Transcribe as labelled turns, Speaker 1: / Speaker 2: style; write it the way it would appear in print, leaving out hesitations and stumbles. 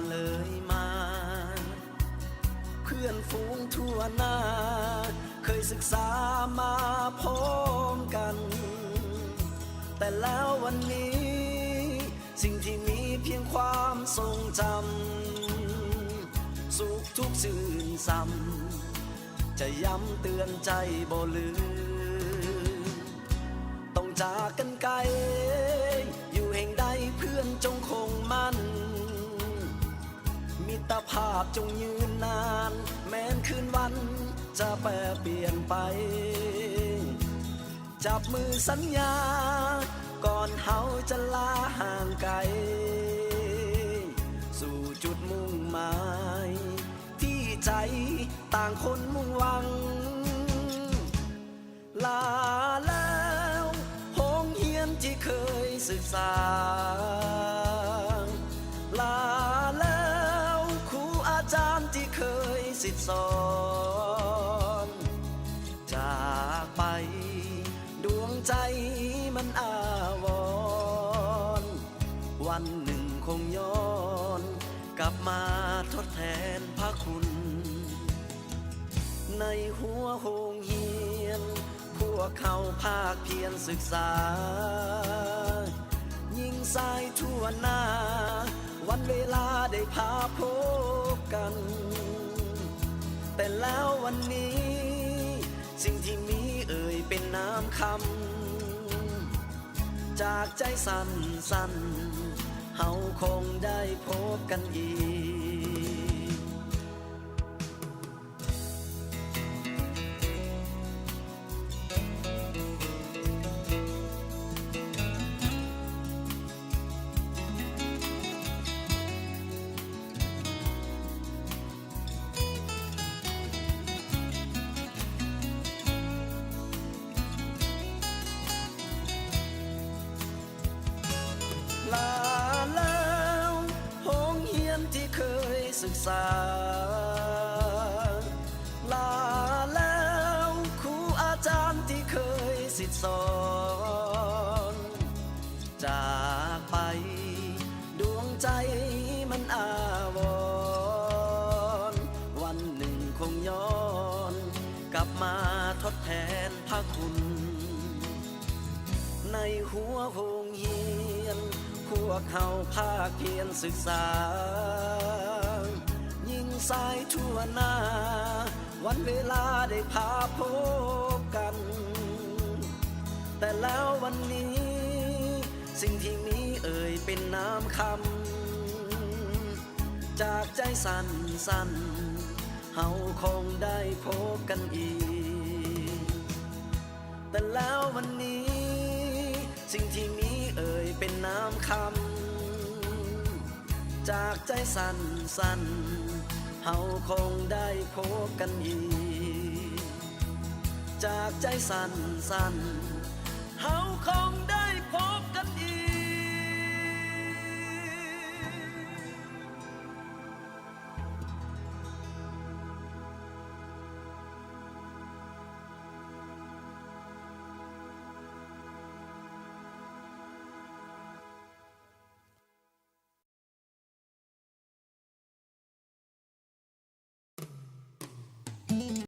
Speaker 1: เลยมาเพื่อนฝูงทั่วหน้าเคยศึกษามาพร้อมกันแต่แล้ววันนี้สิ่งที่มีเพียงความทรงจำสุขทุกสื่นซ้ำจะย้ำเตือนใจบ่ลืมต้องจากกันไกลอยู่แห่งใดเพื่อนจงคงมั่นมิตรภาพจงยืนนานแม้นคืนวันจะแปรเปลี่ยนไปจับมือสัญญาก่อนเฮาจะลาห่างไกลสู่จุดมุ่งหมายที่ใจต่างคนมุ่งหวังลาแล้วห้องเรียนที่เคยศึกษาลาแล้วครูอาจารย์ที่เคยสิทธิสอนจากไปดวงใจมันอาวรณ์วันหนึ่งคงย้อนกลับมาทดแทนพระคุณในหัวโรงเรียนพวกเขาภาคเพียรศึกษายิ่งสายทั่วหน้าวันเวลาได้พาพบกันแต่แล้ววันนี้สิ่งที่มีเอ่ยเป็นน้ำคำจากใจสั่นเฮาคงได้พบกันอีกลาแล้วห้องเรียนที่เคยศึกษาลาแล้วครูอาจารย์ที่เคยสิทธิสอนจากไปดวงใจมันอาวรณ์วันหนึ่งคงย้อนกลับมาทดแทนพระคุณในหัวโรงเรียนพวกเขาภาคเพียรศึกษายิ่งสายทั่วหน้าวันเวลาได้พาพบกันแต่แล้ววันนี้สิ่งที่มีเอ่ยเป็นน้ำคำจากใจสั่นเฮาคงได้พบกันอีกแต่แล้ววันนี้สิ่งที่มีเอ่ยเป็นน้ำคำจากใจสั่นเฮาคงได้พบกันอีกจากใจสั่นเฮาคงได้พบกันอีก